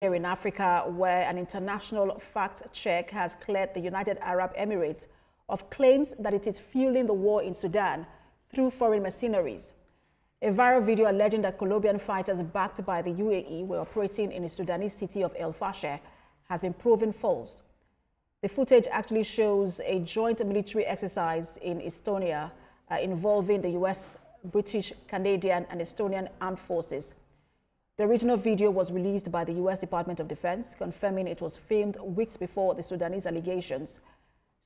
Here in Africa, where an international fact check has cleared the United Arab Emirates of claims that it is fueling the war in Sudan through foreign mercenaries. A viral video alleging that Colombian fighters backed by the UAE were operating in the Sudanese city of El Fasher has been proven false. The footage actually shows a joint military exercise in Estonia involving the US, British, Canadian, and Estonian armed forces. The original video was released by the U.S. Department of Defense, confirming it was filmed weeks before the Sudanese allegations.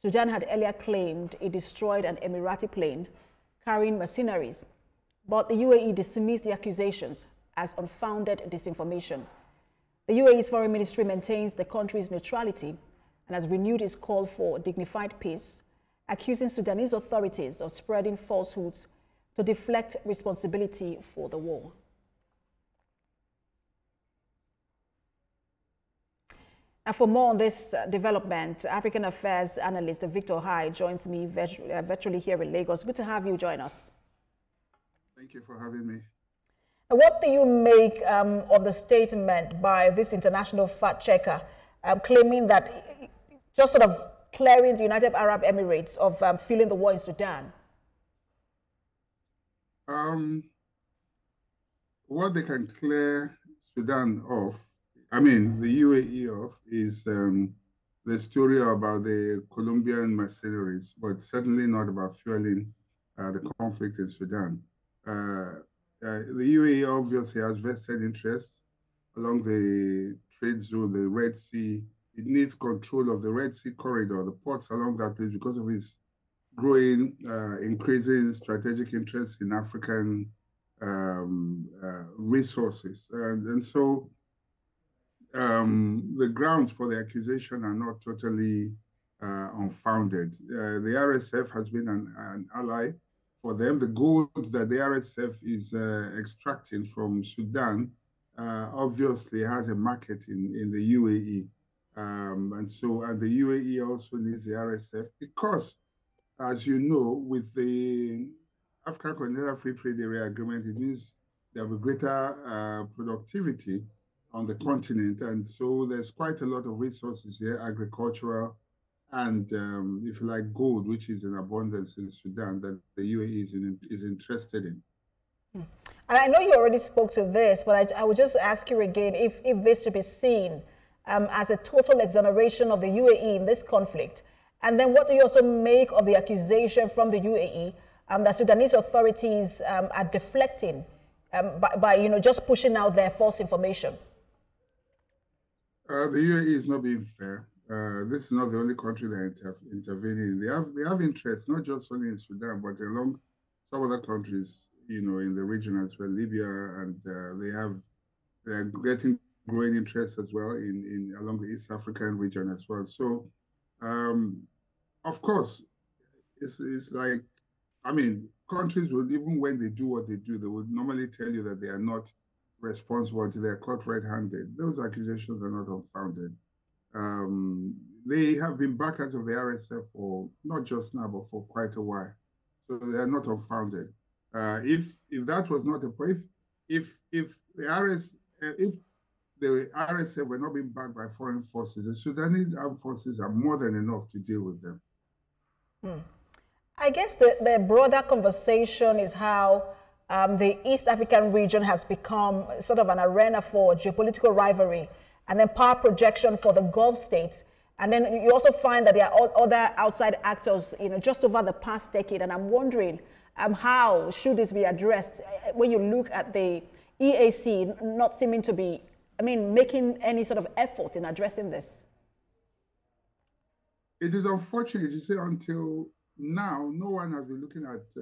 Sudan had earlier claimed it destroyed an Emirati plane carrying mercenaries, but the UAE dismissed the accusations as unfounded disinformation. The UAE's foreign ministry maintains the country's neutrality and has renewed its call for dignified peace, accusing Sudanese authorities of spreading falsehoods to deflect responsibility for the war. And for more on this development, African Affairs analyst Victor Hai joins me virtually here in Lagos. Good to have you join us. Thank you for having me. What do you make of the statement by this international fact checker claiming that just sort of clearing the United Arab Emirates of fueling the war in Sudan? What they can clear Sudan of, I mean, the UAE of, is the story about the Colombian mercenaries, but certainly not about fueling the conflict in Sudan. The UAE obviously has vested interests along the trade zone, the Red Sea. It needs control of the Red Sea corridor, the ports along that place, because of its growing, increasing strategic interest in African resources. And so the grounds for the accusation are not totally unfounded. The RSF has been an ally for them. The gold that the RSF is extracting from Sudan obviously has a market in the UAE. And the UAE also needs the RSF because, as you know, with the African Continental Free Trade Area Agreement, it means there will be greater productivity on the continent. And so there's quite a lot of resources here, agricultural and, if you like, gold, which is in abundance in Sudan, that the UAE is interested in. And I know you already spoke to this, but I would just ask you again if this should be seen as a total exoneration of the UAE in this conflict. And then what do you also make of the accusation from the UAE that Sudanese authorities are deflecting by just pushing out their false information? The UAE is not being fair. This is not the only country that intervening. They have interests, not just only in Sudan, but along some other countries, in the region as well, Libya, and they are getting growing interest as well along the East African region as well. So, of course, it's like, I mean, countries would, even when they do what they do, they would normally tell you that they are not responsible until they are caught red-handed. Those accusations are not unfounded. They have been backers of the RSF for not just now, but for quite a while. So they are not unfounded. If that was not a point, if the RSF were not being backed by foreign forces, the Sudanese armed forces are more than enough to deal with them. I guess the broader conversation is how the East African region has become sort of an arena for geopolitical rivalry and then power projection for the Gulf states. And then you also find that there are other outside actors, just over the past decade. And I'm wondering how should this be addressed when you look at the EAC not seeming to be, making any sort of effort in addressing this? It is unfortunate, you say, until now, no one has been looking at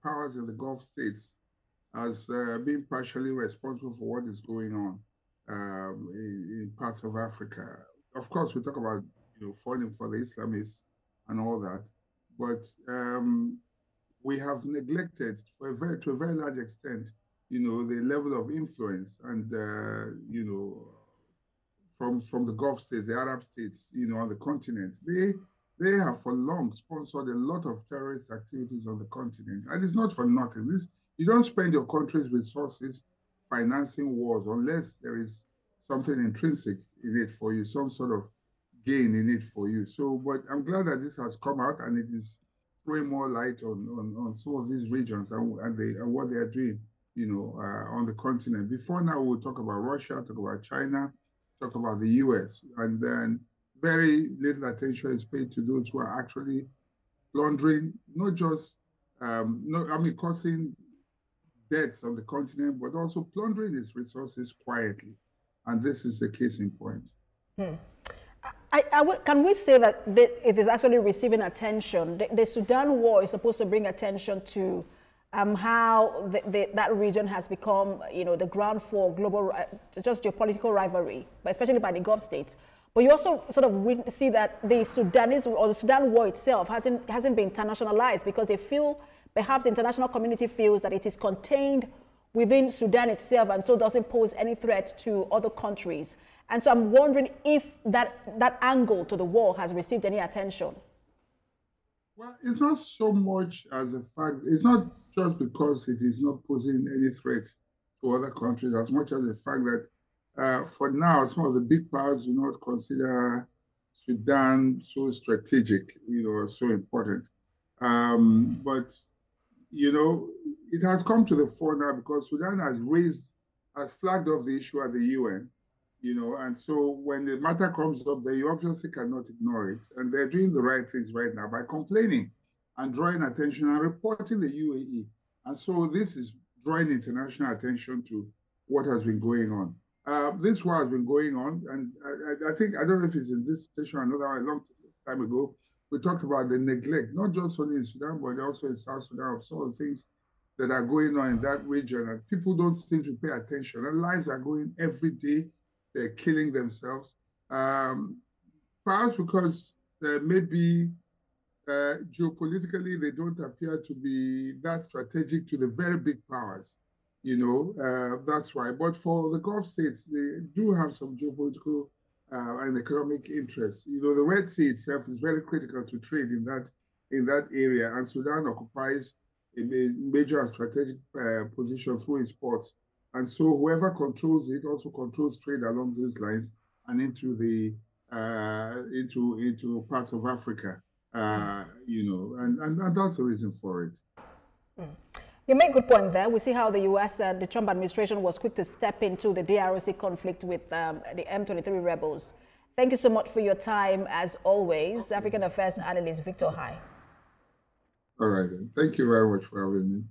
powers in the Gulf states as being partially responsible for what is going on in parts of Africa. Of course, we talk about falling for the Islamists and all that, but we have neglected to a very large extent, the level of influence and from the Gulf states, the Arab states, on the continent. They have for long sponsored a lot of terrorist activities on the continent, and it's not for nothing. You don't spend your country's resources financing wars unless there is something intrinsic in it for you, some sort of gain in it for you. So, but I'm glad that this has come out and it is throwing more light on some of these regions and what they are doing, on the continent. Before now, we'll talk about Russia, talk about China, talk about the US, and then very little attention is paid to those who are actually plundering, not just, causing deaths on the continent, but also plundering its resources quietly. And this is the case in point. Can we say that it is actually receiving attention? The Sudan war is supposed to bring attention to how that region has become, the ground for global, just geopolitical rivalry, but especially by the Gulf states. But you also sort of see that the Sudanese or the Sudan war itself hasn't been internationalized because they feel, perhaps the international community feels that it is contained within Sudan itself and so doesn't pose any threat to other countries. And so I'm wondering if that angle to the war has received any attention. Well, it's not so much as a fact, it's not just because it is not posing any threat to other countries, as much as the fact that for now, some of the big powers do not consider Sudan so strategic, so important. But, it has come to the fore now because Sudan has flagged off the issue at the UN, and so when the matter comes up there, you obviously cannot ignore it. And they're doing the right things right now by complaining and drawing attention and reporting the UAE. And so this is drawing international attention to what has been going on. This war has been going on, and I think, I don't know if it's in this session or another, a long time ago, we talked about the neglect, not just only in Sudan, but also in South Sudan, of some of the things that are going on in that region, and people don't seem to pay attention, and lives are going every day. They're killing themselves, perhaps because maybe geopolitically they don't appear to be that strategic to the very big powers. That's why. But for the Gulf states, they do have some geopolitical and economic interests. The Red Sea itself is very critical to trade in that area, and Sudan occupies a major and strategic position through its ports. And so whoever controls it also controls trade along those lines and into the into parts of Africa, and that's the reason for it. You make a good point there. We see how the U.S. and the Trump administration was quick to step into the DRC conflict with the M23 rebels. Thank you so much for your time, as always. African Affairs Analyst Victor Hai. All right, then. Thank you very much for having me.